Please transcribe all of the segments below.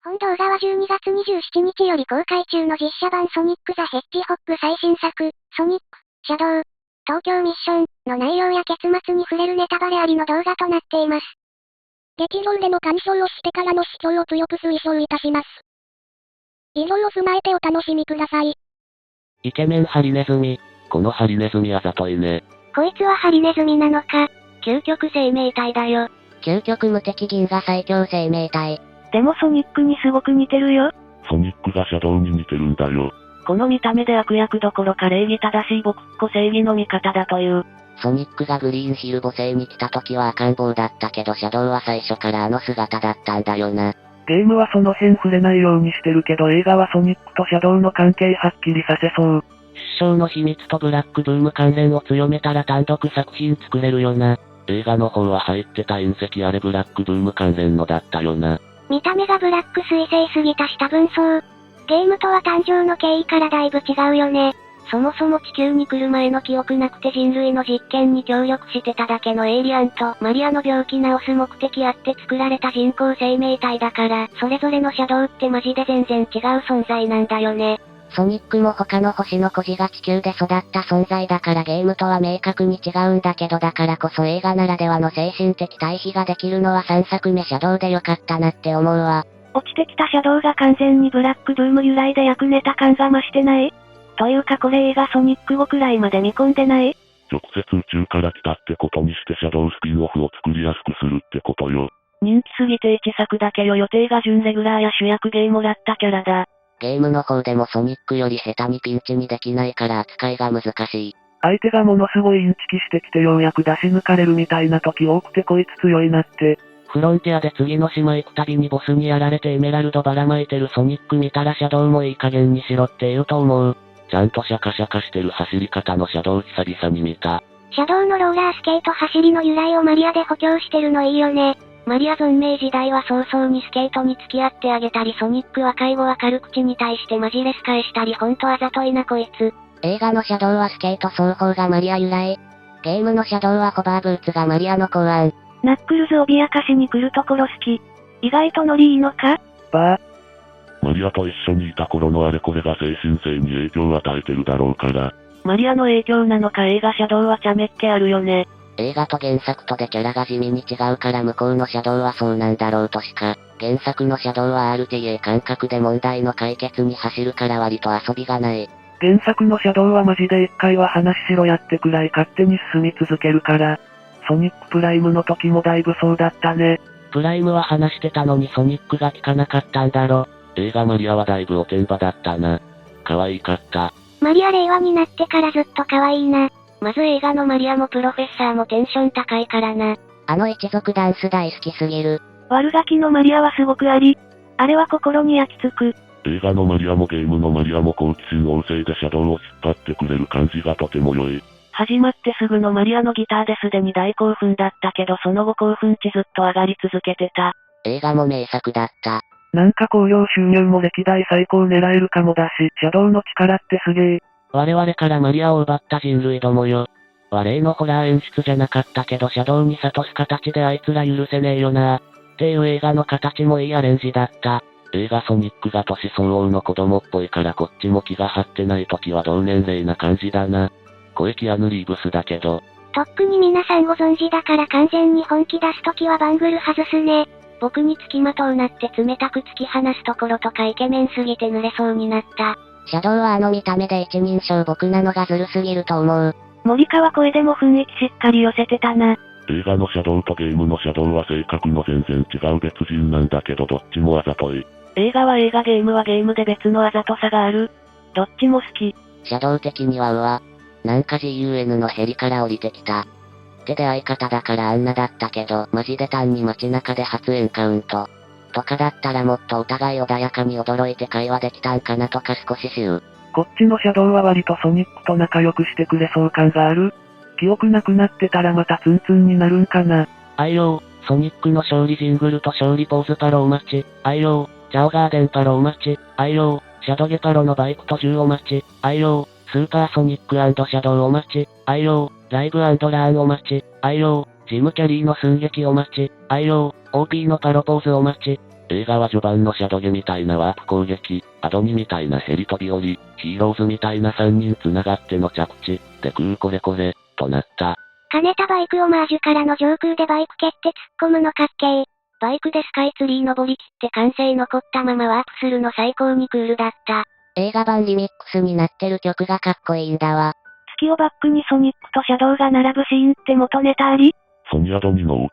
本動画は12月27日より公開中の実写版ソニック・ザ・ヘッジホッグ最新作、ソニック、シャドウ、東京ミッションの内容や結末に触れるネタバレありの動画となっています。劇場での鑑賞をしてからの視聴を強く推奨いたします。以上を踏まえてお楽しみください。イケメンハリネズミ。このハリネズミあざといね。こいつはハリネズミなのか。究極生命体だよ。究極無敵銀河最強生命体。でもソニックにすごく似てるよ。ソニックがシャドウに似てるんだよ。この見た目で悪役どころか礼儀正しい僕っ子正義の味方だという。ソニックがグリーンヒル母星に来た時は赤ん坊だったけどシャドウは最初からあの姿だったんだよな。ゲームはその辺触れないようにしてるけど映画はソニックとシャドウの関係はっきりさせそう。出生の秘密とブラックブーム関連を強めたら単独作品作れるよな。映画の方は入ってた隕石あれブラックブーム関連のだったよな。見た目がブラック彗星すぎたし多分そう。ゲームとは誕生の経緯からだいぶ違うよね。そもそも地球に来る前の記憶なくて人類の実験に協力してただけのエイリアンとマリアの病気治す目的あって作られた人工生命体だから、それぞれのシャドウってマジで全然違う存在なんだよね。ソニックも他の星の孤児が地球で育った存在だからゲームとは明確に違うんだけどだからこそ映画ならではの精神的対比ができるのは3作目シャドウでよかったなって思うわ。落ちてきたシャドウが完全にブラックブーム由来で役ネタ感が増してない？というかこれ映画ソニック5くらいまで見込んでない？直接宇宙から来たってことにしてシャドウスピンオフを作りやすくするってことよ。人気すぎて1作だけよ。予定が準レギュラーや主役芸もらったキャラだ。ゲームの方でもソニックより下手にピンチにできないから扱いが難しい。相手がものすごいインチキしてきてようやく出し抜かれるみたいな時多くてこいつ強いなって。フロンティアで次の島行くたびにボスにやられてエメラルドばらまいてるソニック見たらシャドウもいい加減にしろって言うと思う。ちゃんとシャカシャカしてる走り方のシャドウ久々に見た。シャドウのローラースケート走りの由来をマリアで補強してるのいいよね。マリア存命時代は早々にスケートに付き合ってあげたりソニックは介護は軽口に対してマジレス返したりほんとあざといなこいつ。映画のシャドウはスケート双方がマリア由来。ゲームのシャドウはホバーブーツがマリアの考案。ナックルズ脅かしに来るところ好き。意外とノリいいのか？バー。マリアと一緒にいた頃のあれこれが精神性に影響を与えてるだろうから。マリアの影響なのか映画シャドウはちゃめっ気あるよね。映画と原作とでキャラが地味に違うから向こうのシャドウはそうなんだろうとしか。原作のシャドウは RTA 感覚で問題の解決に走るから割と遊びがない。原作のシャドウはマジで一回は話しろやってくらい勝手に進み続けるから。ソニックプライムの時もだいぶそうだったね。プライムは話してたのにソニックが聞かなかったんだろ。映画マリアはだいぶおてんばだったな。可愛かった。マリア令和になってからずっと可愛いな。まず映画のマリアもプロフェッサーもテンション高いからな。あの一族ダンス大好きすぎる。悪ガキのマリアはすごくあり。あれは心に焼き付く。映画のマリアもゲームのマリアも好奇心旺盛でシャドウを引っ張ってくれる感じがとても良い。始まってすぐのマリアのギターですでに大興奮だったけどその後興奮値ずっと上がり続けてた。映画も名作だった。なんか興行収入も歴代最高狙えるかもだし、シャドウの力ってすげえ。我々からマリアを奪った人類どもよ。例のホラー演出じゃなかったけどシャドウに諭す形であいつら許せねえよな。っていう映画の形もいいアレンジだった。映画ソニックが年相応の子供っぽいからこっちも気が張ってない時は同年齢な感じだな。声キアヌ・リーブスだけど。とっくに皆さんご存知だから完全に本気出すときはバングル外すね。僕に付きまとうなって冷たく突き放すところとかイケメンすぎて濡れそうになった。シャドウはあの見た目で一人称僕なのがずるすぎると思う。森川声でも雰囲気しっかり寄せてたな。映画のシャドウとゲームのシャドウは性格の全然違う別人なんだけどどっちもあざとい。映画は映画ゲームはゲームで別のあざとさがある。どっちも好き。シャドウ的にはなんか GUN のヘリから降りてきた。って出会い方だからあんなだったけど、マジで単に街中で初エンカウント。とかだったらもっとお互い穏やかに驚いて会話できたんかなとか少ししゅう。こっちのシャドウは割とソニックと仲良くしてくれそう感がある。記憶なくなってたらまたツンツンになるんかな。愛用、ソニックの勝利ジングルと勝利ポーズパロを待ち、愛用、チャオガーデンパロを待ち、愛用、シャドゲパロのバイクと銃を待ち、愛用、スーパーソニック&シャドウを待ち、愛用、ライブ&ラーンを待ち、愛用、ジムキャリーの寸劇を待ち、愛用、OP のパロポーズを待ち。映画は序盤のシャドゲみたいなワープ攻撃、アドニみたいなヘリ飛び降り、ヒーローズみたいな3人繋がっての着地、でこれ、となった。兼ねたバイクオマージュからの上空でバイク蹴って突っ込むのかっけー。バイクでスカイツリー登り切って完成残ったままワープするの最高にクールだった。映画版リミックスになってる曲がかっこいいんだわ。月をバックにソニックとシャドウが並ぶシーンって元ネタあり？ソニアドニの OP。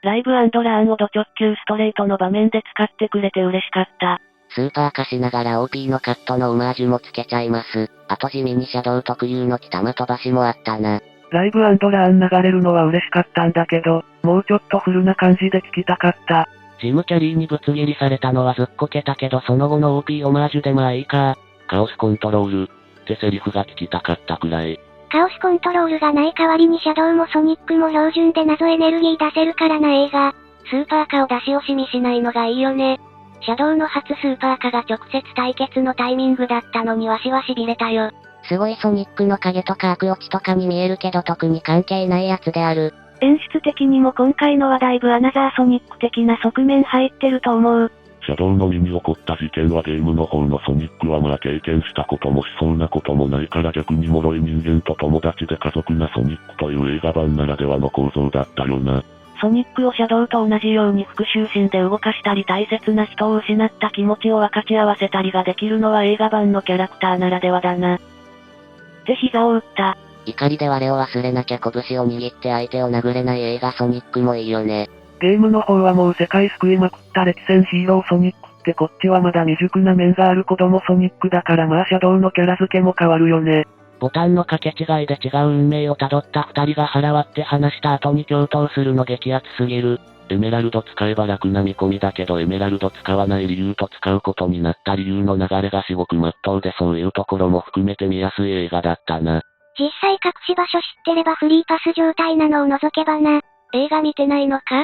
ライブ&ランをド直球ストレートの場面で使ってくれて嬉しかった。スーパー化しながら OP のカットのオマージュもつけちゃいます。あと地味にシャドウ特有の北間飛ばしもあったな。ライブ&ラン流れるのは嬉しかったんだけど、もうちょっとフルな感じで聞きたかった。ジム・キャリーにぶつ切りされたのはずっこけたけどその後の OP オマージュでまあいいか。カオスコントロールってセリフが聞きたかったくらい。カオスコントロールがない代わりにシャドウもソニックも標準で謎エネルギー出せるからな映画。スーパー化を出し惜しみしないのがいいよね。シャドウの初スーパー化が直接対決のタイミングだったのにわしは痺れたよ。すごいソニックの影とか悪落ちとかに見えるけど特に関係ないやつである。演出的にも今回のはだいぶアナザーソニック的な側面入ってると思う。シャドウの身に起こった事件はゲームの方のソニックはまあ経験したこともしそうなこともないから逆に脆い人間と友達で家族なソニックという映画版ならではの構造だったよな。ソニックをシャドウと同じように復讐心で動かしたり大切な人を失った気持ちを分かち合わせたりができるのは映画版のキャラクターならではだな。って膝を打った。怒りで我を忘れなきゃ拳を握って相手を殴れない映画ソニックもいいよね。ゲームの方はもう世界救いまくった歴戦ヒーローソニックってこっちはまだ未熟な面がある子供ソニックだからまあシャドウのキャラ付けも変わるよね。ボタンの掛け違いで違う運命をたどった二人が腹割って話した後に共闘するの激アツすぎる。エメラルド使えば楽な見込みだけどエメラルド使わない理由と使うことになった理由の流れが至極真っ当でそういうところも含めて見やすい映画だったな。実際隠し場所知ってればフリーパス状態なのを除けばな。映画見てないのか？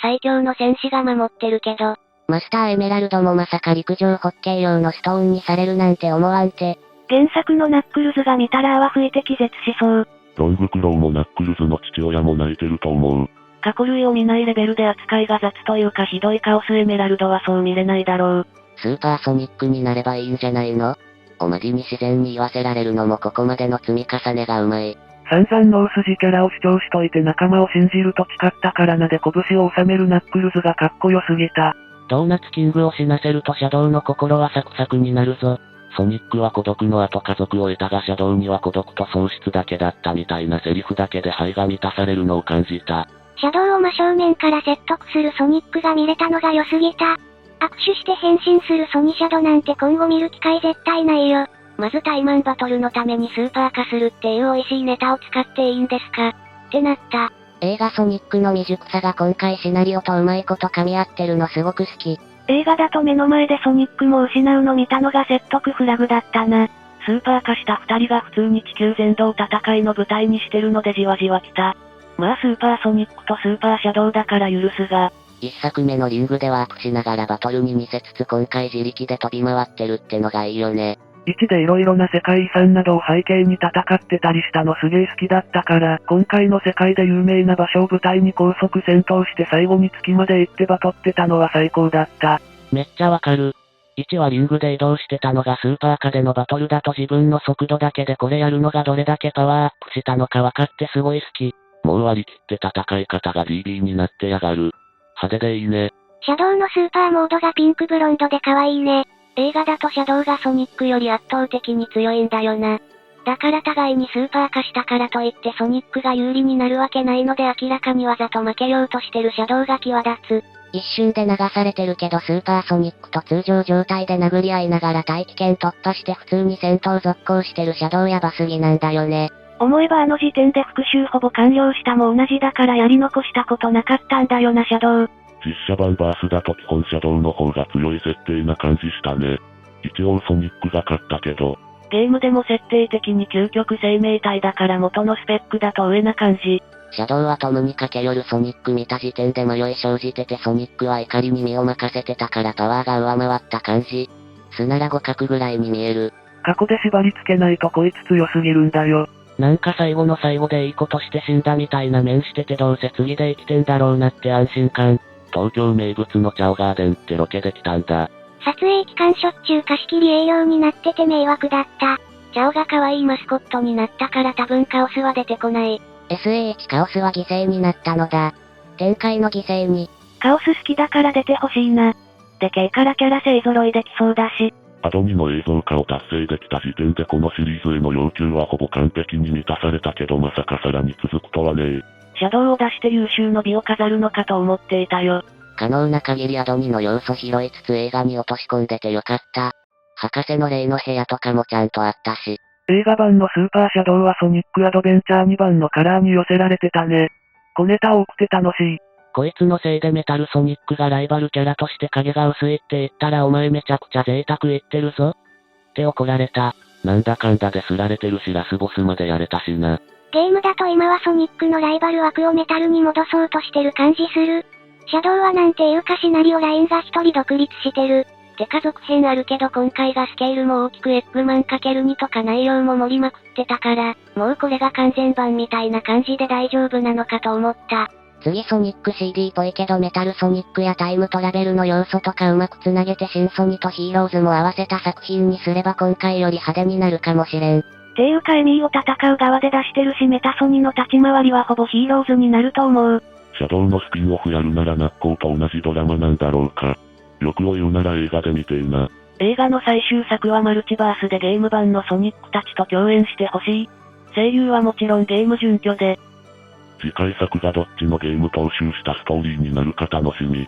最強の戦士が守ってるけど。マスターエメラルドもまさか陸上ホッケー用のストーンにされるなんて思わんて。原作のナックルズが見たら泡吹いて気絶しそう。ロングクローもナックルズの父親も泣いてると思う。過去類を見ないレベルで扱いが雑というかひどいカオスエメラルドはそう見れないだろう。スーパーソニックになればいいんじゃないの？おまじに自然に言わせられるのもここまでの積み重ねがうまい。散々ノースジキャラを主張しといて仲間を信じると誓ったからなで拳を収めるナックルズがかっこよすぎた。ドーナツキングを死なせるとシャドウの心はサクサクになるぞ。ソニックは孤独の後家族を得たがシャドウには孤独と喪失だけだったみたいなセリフだけで肺が満たされるのを感じた。シャドウを真正面から説得するソニックが見れたのが良すぎた。握手して変身するソニシャドなんて今後見る機会絶対ないよ。まずタイマンバトルのためにスーパー化するっていう美味しいネタを使っていいんですかってなった。映画ソニックの未熟さが今回シナリオとうまいこと噛み合ってるのすごく好き。映画だと目の前でソニックも失うの見たのが説得フラグだったな。スーパー化した二人が普通に地球全土を戦いの舞台にしてるのでじわじわ来た。まあスーパーソニックとスーパーシャドウだから許すが。一作目のリングでワープしながらバトルに似せつつ今回自力で飛び回ってるってのがいいよね。1で色々な世界遺産などを背景に戦ってたりしたのすげえ好きだったから、今回の世界で有名な場所を舞台に高速戦闘して最後に月まで行ってバトってたのは最高だった。めっちゃわかる。1はリングで移動してたのがスーパー化でのバトルだと自分の速度だけでこれやるのがどれだけパワーアップしたのか分かってすごい好き。もう割り切って戦い方が DB になってやがる。派手でいいね。シャドウのスーパーモードがピンクブロンドで可愛いね。映画だとシャドウがソニックより圧倒的に強いんだよな。だから互いにスーパー化したからといってソニックが有利になるわけないので明らかにわざと負けようとしてるシャドウが際立つ。一瞬で流されてるけどスーパーソニックと通常状態で殴り合いながら大気圏突破して普通に戦闘続行してるシャドウやばすぎなんだよね。思えばあの時点で復讐ほぼ完了したも同じだからやり残したことなかったんだよなシャドウ。実写版バースだと基本シャドウの方が強い設定な感じしたね。一応ソニックが勝ったけど。ゲームでも設定的に究極生命体だから元のスペックだと上な感じ。シャドウはトムに駆け寄るソニック見た時点で迷い生じててソニックは怒りに身を任せてたからパワーが上回った感じ。素なら互角ぐらいに見える。過去で縛り付けないとこいつ強すぎるんだよ。なんか最後の最後でいいことして死んだみたいな面しててどうせ次で生きてんだろうなって安心感。東京名物のチャオガーデンってロケで来たんだ。撮影期間しょっちゅう貸し切り営業になってて迷惑だった。チャオが可愛いマスコットになったから多分カオスは出てこない。SAH カオスは犠牲になったのだ。展開の犠牲に。カオス好きだから出てほしいな。で、K からキャラ勢揃いできそうだし。アドニの映像化を達成できた時点でこのシリーズへの要求はほぼ完璧に満たされたけどまさかさらに続くとはね。シャドウを出して優秀の美を飾るのかと思っていたよ。可能な限りアドニの要素拾いつつ映画に落とし込んでてよかった。博士の例の部屋とかもちゃんとあったし。映画版のスーパーシャドウはソニックアドベンチャー2番のカラーに寄せられてたね。小ネタ多くて楽しい。こいつのせいでメタルソニックがライバルキャラとして影が薄いって言ったらお前めちゃくちゃ贅沢言ってるぞ。って怒られた。なんだかんだですられてるしラスボスまでやれたしな。ゲームだと今はソニックのライバル枠をメタルに戻そうとしてる感じする。シャドウはなんていうかシナリオラインが一人独立してる。てか続編あるけど今回がスケールも大きくエッグマン ×2 とか内容も盛りまくってたから、もうこれが完全版みたいな感じで大丈夫なのかと思った。次ソニック CD っぽいけどメタルソニックやタイムトラベルの要素とかうまくつなげて新ソニとヒーローズも合わせた作品にすれば今回より派手になるかもしれん。ていうかエミーを戦う側で出してるしメタソニの立ち回りはほぼヒーローズになると思う。シャドウのスピンオフやるならナッコウと同じドラマなんだろうか。欲を言うなら映画で見てえな。映画の最終作はマルチバースでゲーム版のソニックたちと共演してほしい。声優はもちろんゲーム準拠で。次回作がどっちのゲーム踏襲したストーリーになるか楽しみ。